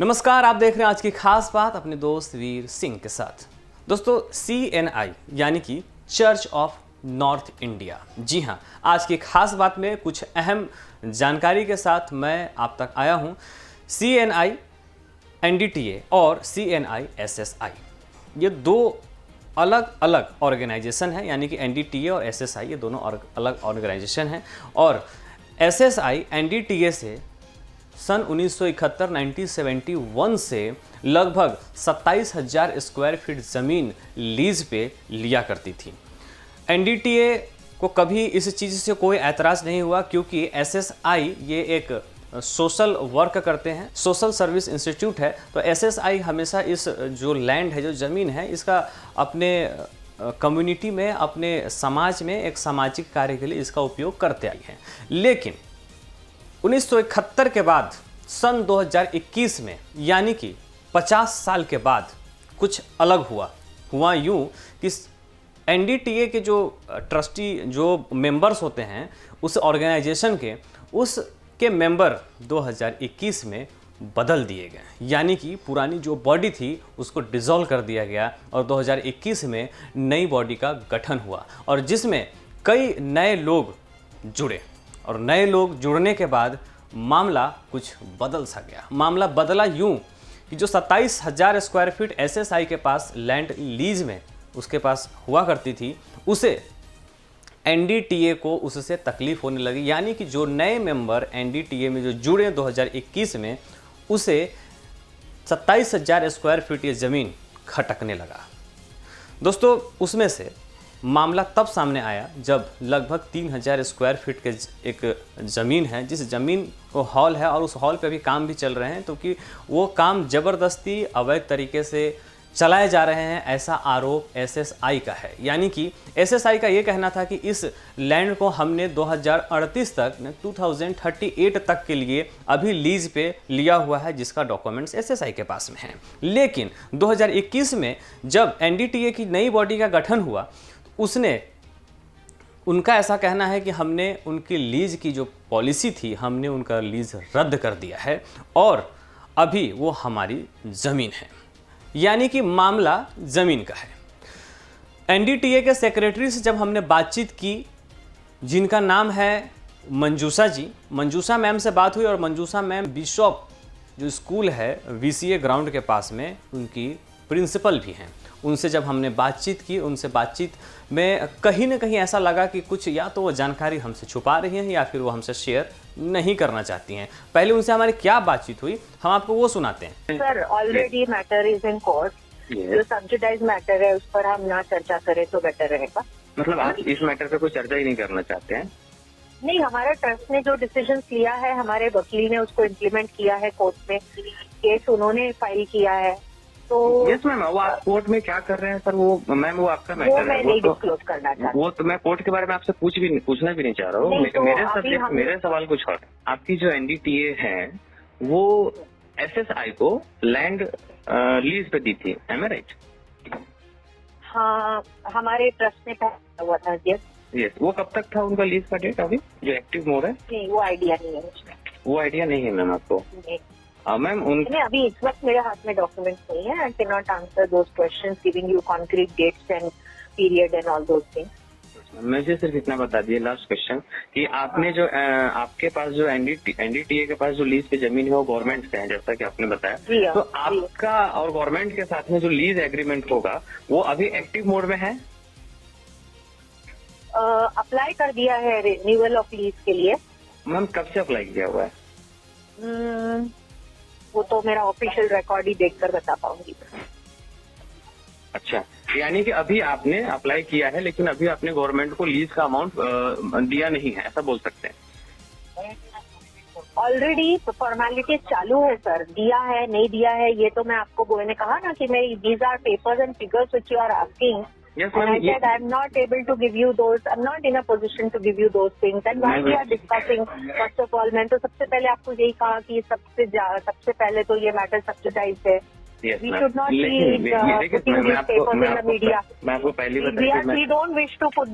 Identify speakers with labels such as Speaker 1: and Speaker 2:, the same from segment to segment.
Speaker 1: नमस्कार, आप देख रहे हैं आज की खास बात अपने दोस्त वीर सिंह के साथ। दोस्तों, CNI यानी कि चर्च ऑफ नॉर्थ इंडिया, जी हाँ, आज की खास बात में कुछ अहम जानकारी के साथ मैं आप तक आया हूँ। CNI NDTA और CNI SSI ये दो अलग अलग ऑर्गेनाइजेशन हैं, यानी कि NDTA और SSI ये दोनों अलग ऑर्गेनाइजेशन हैं। और SSI NDTA से सन 1971 1971 से लगभग 27,000 स्क्वायर फीट ज़मीन लीज पे लिया करती थी। NDTA को कभी इस चीज़ से कोई ऐतराज़ नहीं हुआ, क्योंकि SSI ये एक सोशल वर्क करते हैं, सोशल सर्विस इंस्टीट्यूट है। तो SSI हमेशा इस जो लैंड है, जो ज़मीन है, इसका अपने कम्युनिटी में, अपने समाज में एक सामाजिक कार्य के लिए इसका उपयोग करते आई हैं। लेकिन 1971 के बाद सन 2021 में, यानी कि 50 साल के बाद कुछ अलग हुआ यूं कि NDTA के जो ट्रस्टी, जो मेंबर्स होते हैं उस ऑर्गेनाइजेशन के, उसके मेंबर 2021 में बदल दिए गए। यानी कि पुरानी जो बॉडी थी उसको डिसॉल्व कर दिया गया और 2021 में नई बॉडी का गठन हुआ, और जिसमें कई नए लोग जुड़े। और नए लोग जुड़ने के बाद मामला कुछ बदल सा गया। मामला बदला यूं कि जो 27,000 स्क्वायर फीट SSI के पास लैंड लीज में उसके पास हुआ करती थी, उसे NDTA को उससे तकलीफ होने लगी। यानी कि जो नए मेंबर NDTA में जो जुड़े 2021 में, उसे 27,000 स्क्वायर फीट ये ज़मीन खटकने लगा। दोस्तों, उसमें से मामला तब सामने आया जब लगभग 3,000 स्क्वायर फीट के एक ज़मीन है, जिस ज़मीन को हॉल है और उस हॉल पे भी काम भी चल रहे हैं, तो कि वो काम ज़बरदस्ती अवैध तरीके से चलाए जा रहे हैं, ऐसा आरोप SSI का है। यानी कि SSI का ये कहना था कि इस लैंड को हमने 2038 तक, 2038 तक के लिए अभी लीज पे लिया हुआ है, जिसका डॉक्यूमेंट्स SSI के पास में हैं। लेकिन 2021 में जब NDTA की नई बॉडी का गठन हुआ, उनका ऐसा कहना है कि हमने उनकी लीज की जो पॉलिसी थी, हमने उनका लीज रद्द कर दिया है और अभी वो हमारी ज़मीन है। यानी कि मामला ज़मीन का है। NDTA के सेक्रेटरी से जब हमने बातचीत की, जिनका नाम है मंजूषा जी, मंजूषा मैम से बात हुई, और मंजूषा मैम बिशॉप जो स्कूल है VCA ग्राउंड के पास में, उनकी प्रिंसिपल भी हैं। उनसे जब हमने बातचीत की, उनसे बातचीत में कहीं ना कहीं ऐसा लगा कि कुछ या तो वो जानकारी हमसे छुपा रही हैं या फिर वो हमसे शेयर नहीं करना चाहती हैं। पहले उनसे हमारी क्या बातचीत हुई, हम आपको वो सुनाते हैं।
Speaker 2: Sir, already matter is in court. जो सब्सिडाइज मैटर है उस पर हम ना चर्चा करें तो बेटर रहेगा।
Speaker 3: मतलब आप इस मैटर पे कोई चर्चा ही नहीं करना चाहते हैं?
Speaker 2: नहीं, हमारा ट्रस्ट ने जो डिसीजन लिया है, हमारे वकील ने उसको इम्प्लीमेंट किया है। कोर्ट में केस उन्होंने फाइल किया है। तो
Speaker 3: यस मैम, वो आप कोर्ट में क्या कर रहे हैं सर? वो मैम, वो आपका मैटर है,
Speaker 2: मैं नहीं डिस्क्लोज करना चाहती।
Speaker 3: वो तो मैं कोर्ट के बारे में आपसे पूछना भी नहीं चाह रहा हूँ।
Speaker 2: तो
Speaker 3: मेरे सवाल कुछ और है। आपकी जो NDTA है वो SSI को लैंड लीज पे दी थी, एम आई राइट?
Speaker 2: हाँ, हमारे ट्रस्ट ने पहला हुआ था।
Speaker 3: यस, वो कब तक था उनका लीज का डेट? अभी जो एक्टिव मोड है?
Speaker 2: नहीं, वो आइडिया नहीं है मुझे।
Speaker 3: वो आइडिया नहीं है मैम आपको? मैम
Speaker 2: अभी इस वक्त मेरे हाथ में डॉक्यूमेंट्स नहीं है। I can not answer those questions giving you concrete dates and period and all those things.
Speaker 3: मुझे सिर्फ इतना बता दिए, लास्ट क्वेश्चन, कि आपने जो आपके पास जो NDTA के पास जो लीज पे जमीन है वो गवर्नमेंट से है, जैसा कि आपने बताया। तो आपका और गवर्नमेंट के साथ में जो लीज एग्रीमेंट होगा वो अभी एक्टिव मोड में है?
Speaker 2: अप्लाई कर दिया है रिन्यूअल ऑफ लीज के लिए।
Speaker 3: मैम, कब से अप्लाई किया हुआ है?
Speaker 2: वो तो मेरा ऑफिशियल रिकॉर्ड ही देखकर बता पाऊंगी।
Speaker 3: अच्छा, यानी कि अभी आपने अप्लाई किया है, लेकिन अभी आपने गवर्नमेंट को लीज का अमाउंट दिया नहीं है, ऐसा बोल सकते हैं?
Speaker 2: ऑलरेडी फॉर्मेलिटीज चालू है सर। दिया है नहीं दिया है ये तो मैं आपको, मैंने कहा ना कि मेरी these are papers and figures which you are asking.
Speaker 3: Yes,
Speaker 2: and I said I am not able to give you those. I'm not in a position to give you those things. And while we are discussing, first of all, मैंने तो सबसे पहले आपको यही कहा कि सबसे पहले तो ये मैटर सब्सिडाइज्ड है।
Speaker 3: Yes,
Speaker 2: we should not be putting these papers in the media.
Speaker 3: मैं आपको पहली बताया
Speaker 2: we don't wish to put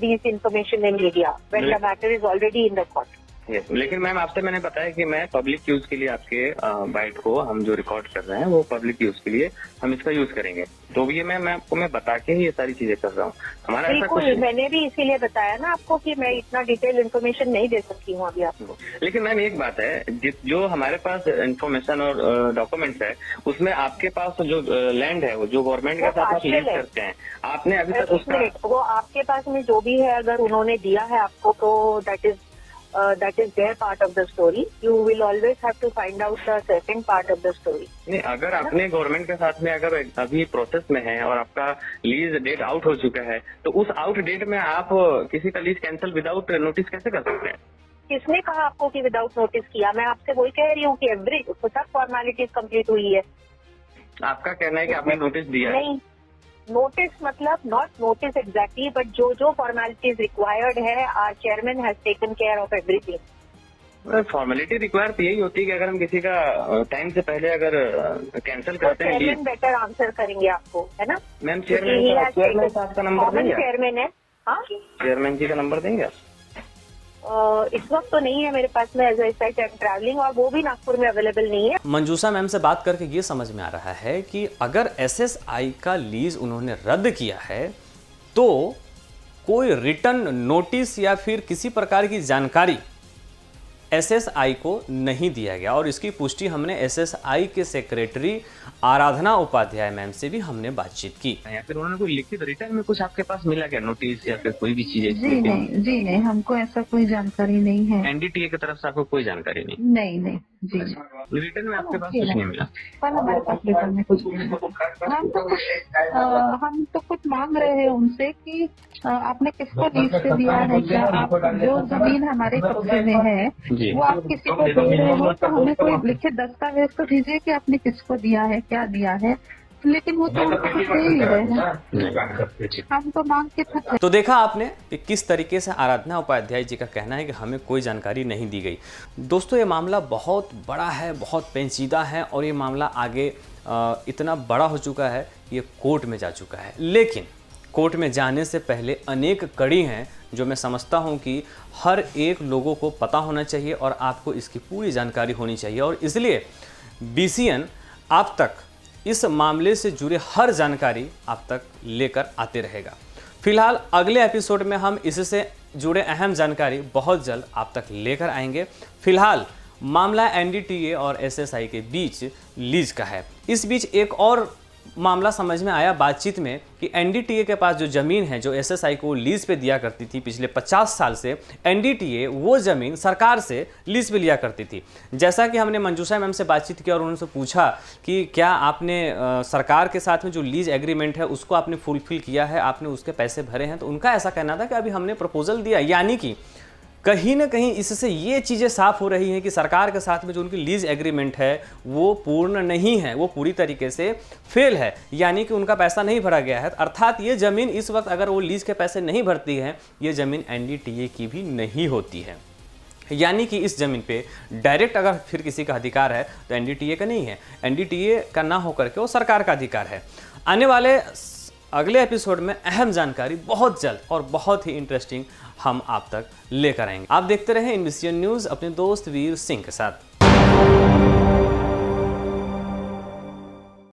Speaker 2: these information in media when the matter is already in the court.
Speaker 3: Yes, लेकिन ma'am आपसे मैंने बताया कि मैं पब्लिक यूज के लिए आपके बाइट को हम जो रिकॉर्ड कर रहे हैं वो पब्लिक यूज के लिए हम इसका यूज करेंगे। तो ये मैं आपको मैं बता के ही ये सारी चीजें कर रहा हूँ। हमारा ऐसा कुछ
Speaker 2: बिल्कुल, मैंने भी इसीलिए बताया ना आपको कि मैं इतना डिटेल इन्फॉर्मेशन नहीं दे सकती हूँ अभी आपको।
Speaker 3: लेकिन मैम एक बात है, जो हमारे पास इंफॉर्मेशन और डॉक्यूमेंट्स है उसमें आपके पास जो लैंड है वो जो गवर्नमेंट के साथ आप लीज करते हैं, आपने अभी तक उसका
Speaker 2: वो आपके पास में जो भी है अगर उन्होंने दिया है आपको तो that is their part of the story. You will always have to find out the second part of the story.
Speaker 3: नहीं, अगर अपने गवर्नमेंट के साथ में अगर अभी प्रोसेस में है और आपका लीज डेट आउट हो चुका है तो उस आउट डेट में आप किसी का लीज कैंसिल विदाउट नोटिस कैसे कर सकते हैं?
Speaker 2: किसने कहा आपको कि विदाउट नोटिस किया? मैं आपसे वही कह रही हूँ कि सब फॉर्मेलिटीज कंप्लीट हुई है।
Speaker 3: आपका कहना है कि आपने नोटिस दिया है?
Speaker 2: नहीं, नोटिस मतलब नॉट नोटिस एग्जैक्टली, बट जो फॉर्मेलिटीज रिक्वायर्ड है, our chairman has taken care of everything.
Speaker 3: Formality require तो यही होती है कि अगर हम किसी का टाइम से पहले अगर कैंसिल करते हैं
Speaker 2: चेयरमैन बेटर आंसर करेंगे आपको, है ना?
Speaker 3: मैम चेयरमैन साहब का नंबर देंगे?
Speaker 2: चेयरमैन है, हाँ,
Speaker 3: चेयरमैन जी का नंबर देंगे?
Speaker 2: इस वक्त तो नहीं है मेरे पास में, as I said I am travelling, और वो भी नागपुर में अवेलेबल नहीं है।
Speaker 1: मंजूषा मैम से बात करके ये समझ में आ रहा है कि अगर एसएसआई का लीज उन्होंने रद्द किया है तो कोई रिटर्न नोटिस या फिर किसी प्रकार की जानकारी एसएसआई को नहीं दिया गया, और इसकी पुष्टि हमने एसएसआई के सेक्रेटरी आराधना उपाध्याय मैम से भी हमने बातचीत की।
Speaker 3: या फिर उन्होंने कोई लिखित रिटर्न में कुछ आपके पास मिला क्या, नोटिस या फिर कोई भी चीज?
Speaker 4: जी नहीं, हमको ऐसा कोई जानकारी नहीं है।
Speaker 3: एनडीटीए की तरफ से आपको कोई जानकारी नहीं?
Speaker 4: नहीं जी,
Speaker 3: रिटर्न में आपके पास कुछ नहीं मिला?
Speaker 4: पर हमारे पास रिटर्न में कुछ नहीं है। हम तो कुछ मांग रहे हैं उनसे कि आपने किसको लीज पे दिया है, क्या आप जो जमीन हमारे कब्जे में है वो आप किसी को दे रहे हो तो हमें कोई लिखित दस्तावेज तो दीजिए कि आपने किसको दिया है, क्या दिया है। लेकिन वो तो हमको कुछ दे ही रहे हैं, हम तो मांग के थक।
Speaker 1: तो देखा आपने कि किस तरीके से आराधना उपाध्याय जी का कहना है कि हमें कोई जानकारी नहीं दी गई। दोस्तों, ये मामला बहुत बड़ा है, बहुत पेचीदा है, और ये मामला आगे इतना बड़ा हो चुका है, ये कोर्ट में जा चुका है। लेकिन कोर्ट में जाने से पहले अनेक कड़ी हैं जो मैं समझता हूं कि हर एक लोगों को पता होना चाहिए और आपको इसकी पूरी जानकारी होनी चाहिए, और इसलिए बीसीएन आप तक इस मामले से जुड़े हर जानकारी आप तक लेकर आते रहेगा। फिलहाल अगले एपिसोड में हम इससे जुड़े अहम जानकारी बहुत जल्द आप तक लेकर आएंगे। फिलहाल मामला एनडीटीए और एसएसआई के बीच लीज का है। इस बीच एक और मामला समझ में आया बातचीत में कि एनडीटीए के पास जो ज़मीन है जो एसएसआई को लीज पे दिया करती थी पिछले 50 साल से, एनडीटीए वो ज़मीन सरकार से लीज पे लिया करती थी। जैसा कि हमने मंजूषा मैम से बातचीत की और उनसे पूछा कि क्या आपने सरकार के साथ में जो लीज एग्रीमेंट है उसको आपने फुलफिल किया है, आपने उसके पैसे भरे हैं, तो उनका ऐसा कहना था कि अभी हमने प्रपोजल दिया। यानी कि कहीं ना कहीं इससे ये चीज़ें साफ हो रही हैं कि सरकार के साथ में जो उनकी लीज एग्रीमेंट है वो पूर्ण नहीं है, वो पूरी तरीके से फेल है, यानी कि उनका पैसा नहीं भरा गया है। अर्थात ये ज़मीन इस वक्त अगर वो लीज के पैसे नहीं भरती है, ये ज़मीन एनडीटीए की भी नहीं होती है। यानी कि इस ज़मीन पे डायरेक्ट अगर फिर किसी का अधिकार है तो एनडीटीए का नहीं है, एनडीटीए का ना होकर के वो सरकार का अधिकार है। आने वाले अगले एपिसोड में अहम जानकारी बहुत जल्द और बहुत ही इंटरेस्टिंग हम आप तक लेकर आएंगे। आप देखते रहें इनविजन न्यूज़ अपने दोस्त वीर सिंह के साथ।